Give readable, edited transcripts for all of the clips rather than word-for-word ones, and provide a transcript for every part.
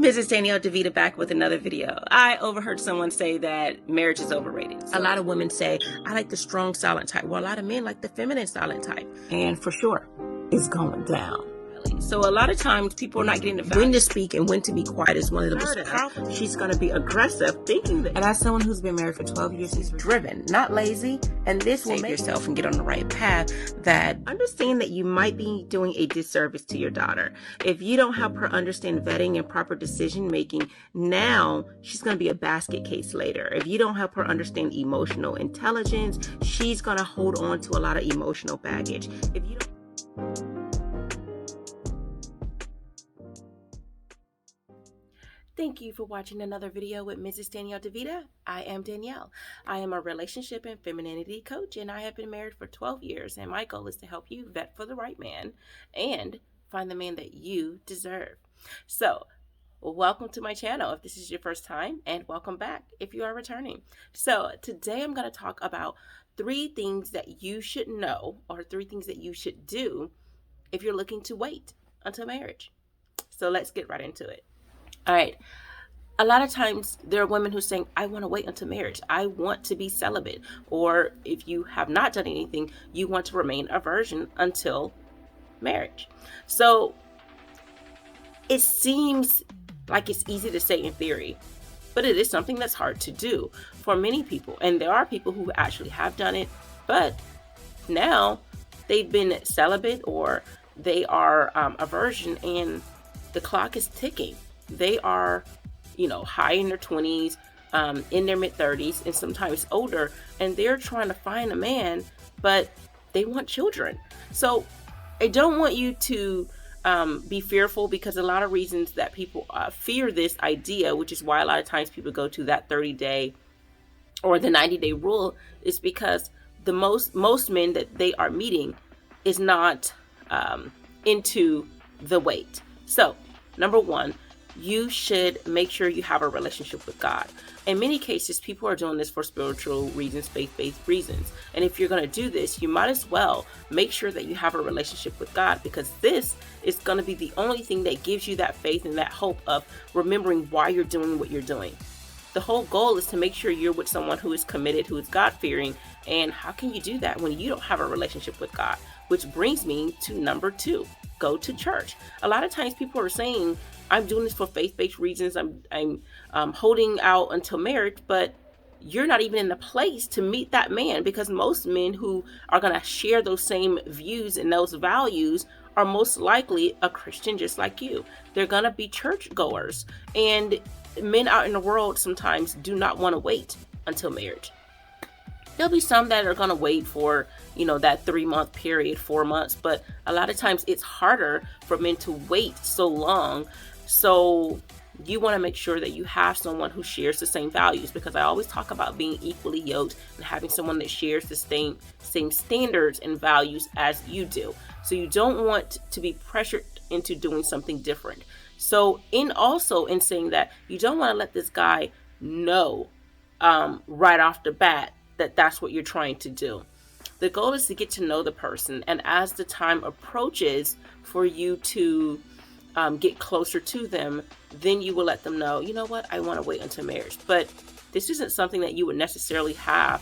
Mrs. Danielle DeVita back with another video. I overheard someone say that marriage is overrated. A lot of women say, I like the strong silent type. Well, a lot of men like the feminine silent type. And for sure, it's going down. So a lot of times people are not getting the value. When to speak and when to be quiet is one of the most powerful. She's going to be aggressive, thinking that. And as someone who's been married for 12 years, she's driven, not lazy. And this will make yourself and get on the right path. That understand that you might be doing a disservice to your daughter. If you don't help her understand vetting and proper decision making, now she's going to be a basket case later. If you don't help her understand emotional intelligence, she's going to hold on to a lot of emotional baggage. If you don't. Thank you for watching another video with Mrs. Danielle DeVita. I am Danielle. I am a relationship and femininity coach, and I have been married for 12 years, and my goal is to help you vet for the right man and find the man that you deserve. So, welcome to my channel if this is your first time, and welcome back if you are returning. So, today I'm going to talk about 3 things that you should know, or 3 things that you should do if you're looking to wait until marriage. So, let's get right into it. All right. A lot of times there are women who are saying, I want to wait until marriage. I want to be celibate. Or if you have not done anything, you want to remain a virgin until marriage. So it seems like it's easy to say in theory, but it is something that's hard to do for many people. And there are people who actually have done it, but now they've been celibate or they are a virgin and the clock is ticking. They are, high in their 20s, in their mid 30s, and sometimes older, and they're trying to find a man, but they want children. So I don't want you to be fearful, because a lot of reasons that people fear this idea, which is why a lot of times people go to that 30-day or the 90-day rule, is because the most men that they are meeting is not into the wait. So number 1, you should make sure you have a relationship with God. In many cases, people are doing this for spiritual reasons, faith-based reasons. And if you're going to do this, you might as well make sure that you have a relationship with God, because this is going to be the only thing that gives you that faith and that hope of remembering why you're doing what you're doing. The whole goal is to make sure you're with someone who is committed, who is God-fearing. And how can you do that when you don't have a relationship with God? Which brings me to number 2. Go to church. A lot of times people are saying, I'm doing this for faith-based reasons. I'm holding out until marriage, but you're not even in the place to meet that man, because most men who are going to share those same views and those values are most likely a Christian just like you. They're going to be church goers, and men out in the world sometimes do not want to wait until marriage. There'll be some that are going to wait for, that 3-month period, 4 months. But a lot of times it's harder for men to wait so long. So you want to make sure that you have someone who shares the same values, because I always talk about being equally yoked and having someone that shares the same standards and values as you do. So you don't want to be pressured into doing something different. So in saying that, you don't want to let this guy know right off the bat that that's what you're trying to do. The goal is to get to know the person, and as the time approaches for you to get closer to them, then you will let them know, you know what, I want to wait until marriage. But this isn't something that you would necessarily have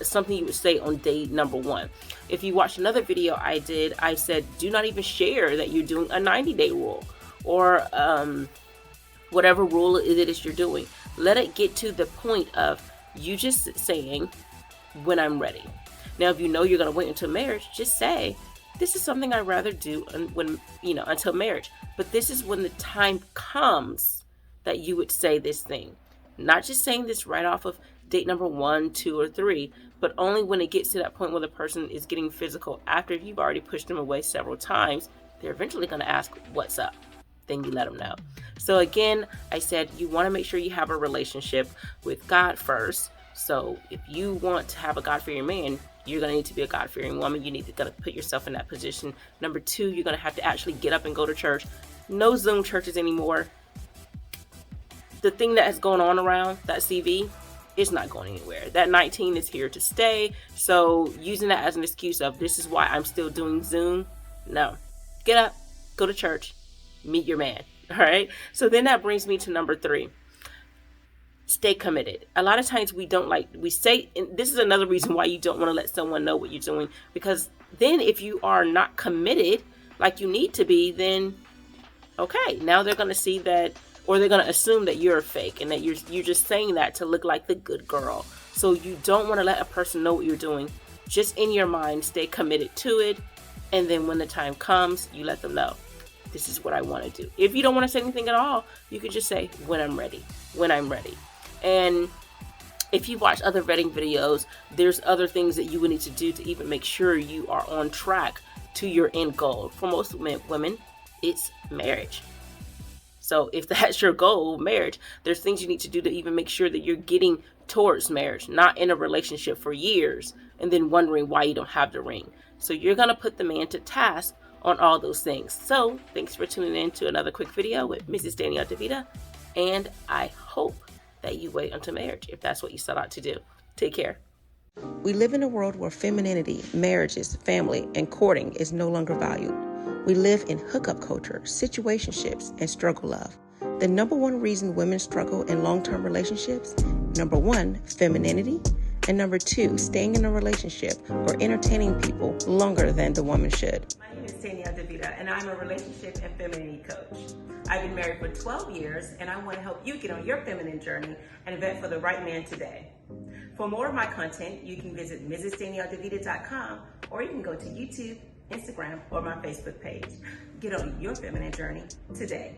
something you would say on day number 1. If you watched another video I did, I said do not even share that you're doing a 90-day rule or whatever rule it is you're doing. Let it get to the point of you just saying, when I'm ready. Now, if you know you're going to wait until marriage, just say, this is something I'd rather do until marriage. But this is when the time comes that you would say this thing. Not just saying this right off of date number 1, 2, or 3, but only when it gets to that point where the person is getting physical. After you've already pushed them away several times, they're eventually going to ask, what's up? Then you let them know. So again, I said you want to make sure you have a relationship with God first. So if you want to have a God-fearing man, you're going to need to be a God-fearing woman. You need to put yourself in that position. Number 2, you're going to have to actually get up and go to church. No Zoom churches anymore. The thing that has gone on around that CV is not going anywhere. That 19 is here to stay. So using that as an excuse of this is why I'm still doing Zoom. No. Get up, go to church, meet your man. All right. So then that brings me to number 3. Stay committed. A lot of times we say, and this is another reason why you don't want to let someone know what you're doing, because then if you are not committed like you need to be, then okay, now they're going to see that, or they're going to assume that you're fake and that you're just saying that to look like the good girl. So you don't want to let a person know what you're doing. Just in your mind, stay committed to it, and then when the time comes, you let them know, this is what I want to do. If you don't want to say anything at all, you can just say, when I'm ready. And if you watch other vetting videos, there's other things that you would need to do to even make sure you are on track to your end goal. For most women, it's marriage. So if that's your goal, marriage, there's things you need to do to even make sure that you're getting towards marriage, not in a relationship for years and then wondering why you don't have the ring. So you're going to put the man to task on all those things. So thanks for tuning in to another quick video with Mrs. Danielle DeVita. And I hope that you wait until marriage if that's what you set out to do. Take care. We live in a world where femininity, marriages, family, and courting is no longer valued. We live in hookup culture, situationships, and struggle love. The number one reason women struggle in long-term relationships, number 1, femininity, and number 2, staying in a relationship or entertaining people longer than the woman should. My name is Danielle DeVita, and I'm a relationship and femininity coach. I've been married for 12 years, and I want to help you get on your feminine journey and vet for the right man today. For more of my content, you can visit MrsDanielleDeVita.com, or you can go to YouTube, Instagram, or my Facebook page. Get on your feminine journey today.